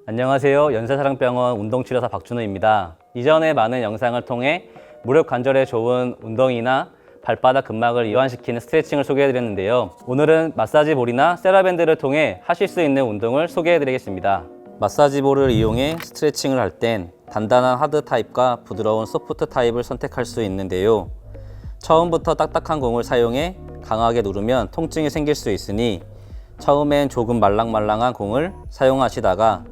안녕하세요. 연세사랑병원 운동치료사 박준호입니다. 이전에 많은 영상을 통해 무릎 관절에 좋은 운동이나 발바닥 근막을 이완시키는 스트레칭을 소개해드렸는데요. 오늘은 마사지 볼이나 세라밴드를 통해 하실 수 있는 운동을 소개해드리겠습니다. 마사지 볼을 이용해 스트레칭을 할 땐 단단한 하드 타입과 부드러운 소프트 타입을 선택할 수 있는데요. 처음부터 딱딱한 공을 사용해 강하게 누르면 통증이 생길 수 있으니 처음엔 조금 말랑말랑한 공을 사용하시다가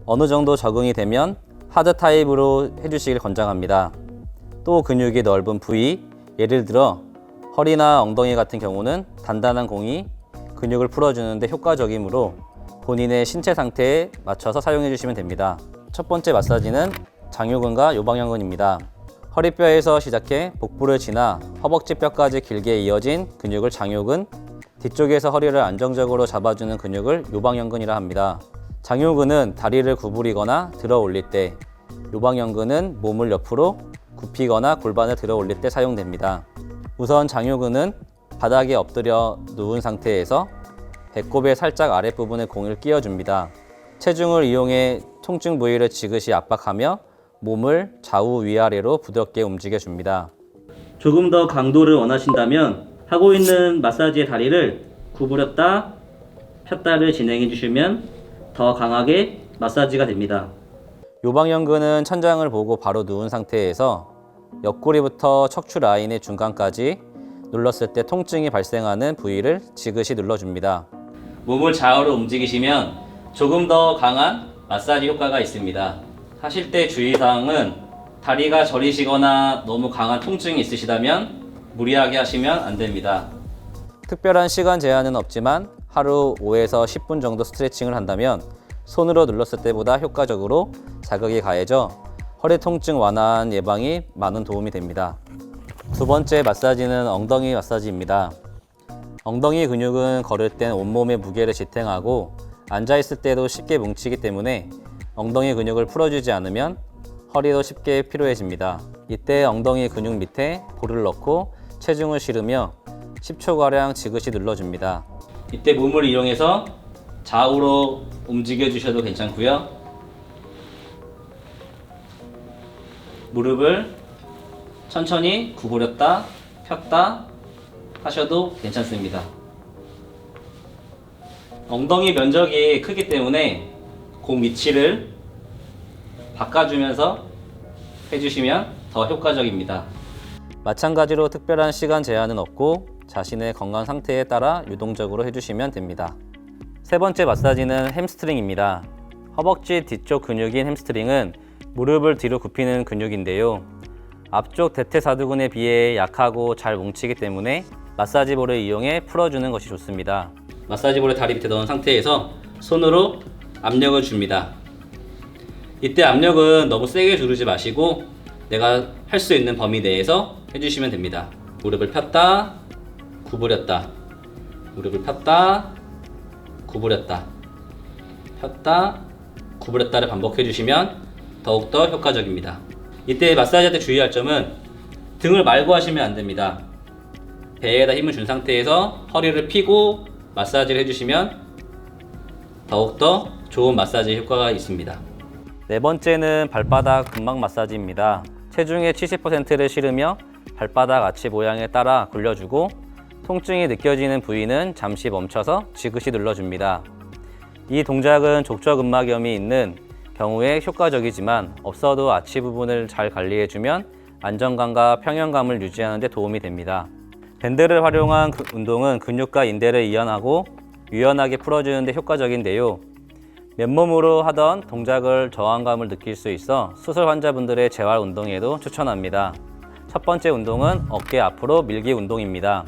어느 정도 적응이 되면 하드 타입으로 해주시길 권장합니다. 또 근육이 넓은 부위, 예를 들어 허리나 엉덩이 같은 경우는 단단한 공이 근육을 풀어주는데 효과적이므로 본인의 신체 상태에 맞춰서 사용해 주시면 됩니다. 첫 번째 마사지는 장요근과 요방형근입니다. 허리뼈에서 시작해 복부를 지나 허벅지 뼈까지 길게 이어진 근육을 장요근, 뒤쪽에서 허리를 안정적으로 잡아주는 근육을 요방형근이라 합니다. 장요근은 다리를 구부리거나 들어 올릴 때, 요방형근은 몸을 옆으로 굽히거나 골반을 들어 올릴 때 사용됩니다. 우선 장요근은 바닥에 엎드려 누운 상태에서 배꼽의 살짝 아랫부분에 공을 끼워줍니다. 체중을 이용해 통증 부위를 지그시 압박하며 몸을 좌우 위아래로 부드럽게 움직여줍니다. 조금 더 강도를 원하신다면 하고 있는 마사지의 다리를 구부렸다 폈다를 진행해 주시면 더 강하게 마사지가 됩니다. 요방형근은 천장을 보고 바로 누운 상태에서 옆구리부터 척추 라인의 중간까지 눌렀을 때 통증이 발생하는 부위를 지그시 눌러줍니다. 몸을 좌우로 움직이시면 조금 더 강한 마사지 효과가 있습니다. 하실 때 주의사항은 다리가 저리시거나 너무 강한 통증이 있으시다면 무리하게 하시면 안 됩니다. 특별한 시간 제한은 없지만 하루 5에서 10분 정도 스트레칭을 한다면 손으로 눌렀을 때보다 효과적으로 자극이 가해져 허리 통증 완화 예방이 많은 도움이 됩니다. 두 번째 마사지는 엉덩이 마사지입니다. 엉덩이 근육은 걸을 땐 온몸의 무게를 지탱하고 앉아있을 때도 쉽게 뭉치기 때문에 엉덩이 근육을 풀어주지 않으면 허리도 쉽게 피로해집니다. 이때 엉덩이 근육 밑에 볼을 넣고 체중을 실으며 10초가량 지그시 눌러줍니다. 이때 몸을 이용해서 좌우로 움직여 주셔도 괜찮고요. 무릎을 천천히 구부렸다 폈다 하셔도 괜찮습니다. 엉덩이 면적이 크기 때문에 공 위치를 바꿔주면서 해주시면 더 효과적입니다. 마찬가지로 특별한 시간 제한은 없고 자신의 건강 상태에 따라 유동적으로 해주시면 됩니다. 세 번째 마사지는 햄스트링입니다. 허벅지 뒤쪽 근육인 햄스트링은 무릎을 뒤로 굽히는 근육인데요. 앞쪽 대퇴사두근에 비해 약하고 잘 뭉치기 때문에 마사지볼을 이용해 풀어주는 것이 좋습니다. 마사지볼을 다리 밑에 넣은 상태에서 손으로 압력을 줍니다. 이때 압력은 너무 세게 두르지 마시고 내가 할 수 있는 범위 내에서 해주시면 됩니다. 무릎을 폈다 구부렸다, 무릎을 폈다 구부렸다, 폈다 구부렸다를 반복해 주시면 더욱더 효과적입니다. 이때 마사지할 때 주의할 점은 등을 말고 하시면 안 됩니다. 배에다 힘을 준 상태에서 허리를 펴고 마사지를 해주시면 더욱더 좋은 마사지 효과가 있습니다. 네 번째는 발바닥 근막 마사지입니다. 체중의 70%를 실으며 발바닥 아치 모양에 따라 굴려주고 통증이 느껴지는 부위는 잠시 멈춰서 지그시 눌러줍니다. 이 동작은 족저근막염이 있는 경우에 효과적이지만 없어도 아치 부분을 잘 관리해주면 안정감과 평형감을 유지하는 데 도움이 됩니다. 밴드를 활용한 운동은 근육과 인대를 이완하고 유연하게 풀어주는 데 효과적인데요. 맨몸으로 하던 동작을 저항감을 느낄 수 있어 수술 환자분들의 재활 운동에도 추천합니다. 첫 번째 운동은 어깨 앞으로 밀기 운동입니다.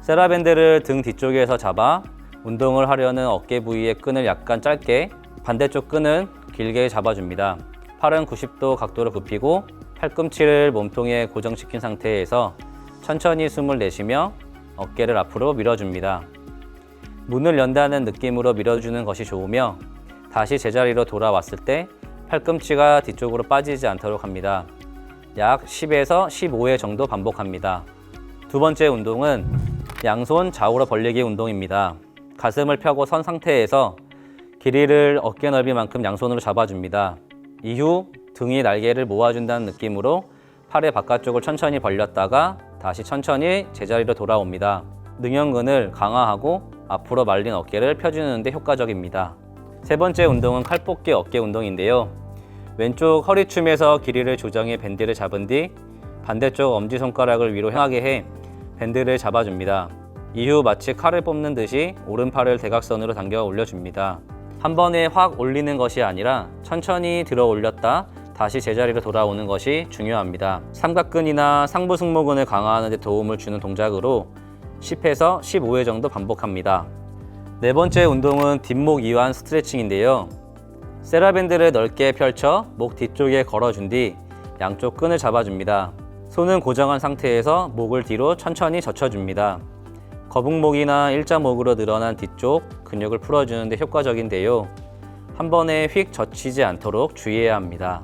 세라밴드를 등 뒤쪽에서 잡아 운동을 하려는 어깨 부위의 끈을 약간 짧게, 반대쪽 끈은 길게 잡아줍니다. 팔은 90도 각도로 굽히고 팔꿈치를 몸통에 고정시킨 상태에서 천천히 숨을 내쉬며 어깨를 앞으로 밀어줍니다. 문을 연다는 느낌으로 밀어주는 것이 좋으며 다시 제자리로 돌아왔을 때 팔꿈치가 뒤쪽으로 빠지지 않도록 합니다. 약 10에서 15회 정도 반복합니다. 두 번째 운동은 양손 좌우로 벌리기 운동입니다. 가슴을 펴고 선 상태에서 길이를 어깨 넓이만큼 양손으로 잡아줍니다. 이후 등이 날개를 모아준다는 느낌으로 팔의 바깥쪽을 천천히 벌렸다가 다시 천천히 제자리로 돌아옵니다. 능형근을 강화하고 앞으로 말린 어깨를 펴주는 데 효과적입니다. 세 번째 운동은 칼뽑기 어깨 운동인데요. 왼쪽 허리춤에서 길이를 조정해 밴드를 잡은 뒤 반대쪽 엄지손가락을 위로 향하게 해 밴드를 잡아줍니다. 이후 마치 칼을 뽑는 듯이 오른팔을 대각선으로 당겨 올려줍니다. 한 번에 확 올리는 것이 아니라 천천히 들어 올렸다 다시 제자리로 돌아오는 것이 중요합니다. 삼각근이나 상부 승모근을 강화하는 데 도움을 주는 동작으로 10회에서 15회 정도 반복합니다. 네 번째 운동은 뒷목 이완 스트레칭인데요. 세라밴드를 넓게 펼쳐 목 뒤쪽에 걸어준 뒤 양쪽 끈을 잡아줍니다. 손은 고정한 상태에서 목을 뒤로 천천히 젖혀줍니다. 거북목이나 일자목으로 늘어난 뒤쪽 근육을 풀어주는 데 효과적인데요. 한 번에 휙 젖히지 않도록 주의해야 합니다.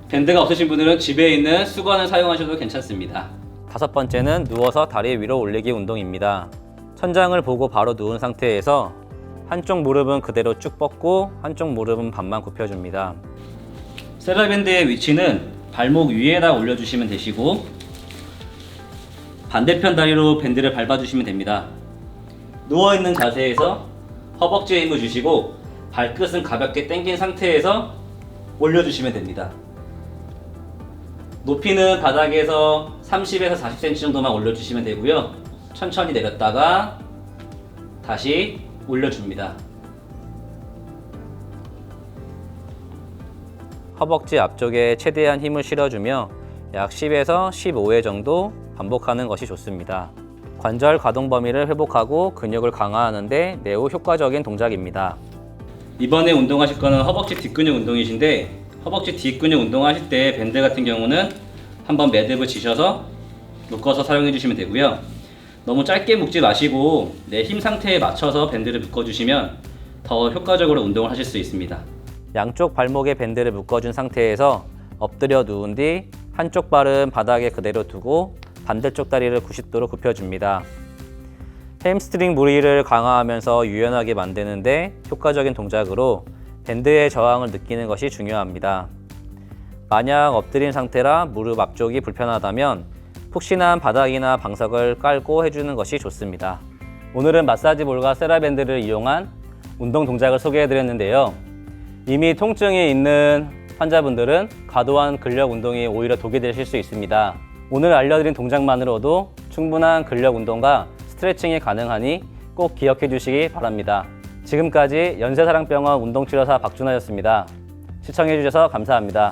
밴드가 없으신 분들은 집에 있는 수건을 사용하셔도 괜찮습니다. 다섯 번째는 누워서 다리 위로 올리기 운동입니다. 천장을 보고 바로 누운 상태에서 한쪽 무릎은 그대로 쭉 뻗고 한쪽 무릎은 반만 굽혀줍니다. 세라밴드의 위치는 발목 위에다 올려주시면 되시고 반대편 다리로 밴드를 밟아주시면 됩니다. 누워있는 자세에서 허벅지에 힘을 주시고 발끝은 가볍게 당긴 상태에서 올려주시면 됩니다. 높이는 바닥에서 30에서 40cm 정도만 올려주시면 되고요. 천천히 내렸다가 다시 올려줍니다. 허벅지 앞쪽에 최대한 힘을 실어주며 약 10에서 15회 정도 반복하는 것이 좋습니다. 관절 가동 범위를 회복하고 근육을 강화하는 데 매우 효과적인 동작입니다. 이번에 운동하실 거는 허벅지 뒷근육 운동이신데 허벅지 뒷근육 운동하실 때 밴드 같은 경우는 한번 매듭을 지셔서 묶어서 사용해 주시면 되고요. 너무 짧게 묶지 마시고 내 힘 상태에 맞춰서 밴드를 묶어주시면 더 효과적으로 운동을 하실 수 있습니다. 양쪽 발목에 밴드를 묶어준 상태에서 엎드려 누운 뒤 한쪽 발은 바닥에 그대로 두고 반대쪽 다리를 90도로 굽혀줍니다. 햄스트링 무리를 강화하면서 유연하게 만드는데 효과적인 동작으로 밴드의 저항을 느끼는 것이 중요합니다. 만약 엎드린 상태라 무릎 앞쪽이 불편하다면 푹신한 바닥이나 방석을 깔고 해주는 것이 좋습니다. 오늘은 마사지볼과 세라밴드를 이용한 운동 동작을 소개해드렸는데요. 이미 통증이 있는 환자분들은 과도한 근력 운동이 오히려 독이 되실 수 있습니다. 오늘 알려드린 동작만으로도 충분한 근력 운동과 스트레칭이 가능하니 꼭 기억해 주시기 바랍니다. 지금까지 연세사랑병원 운동치료사 박준하였습니다. 시청해 주셔서 감사합니다.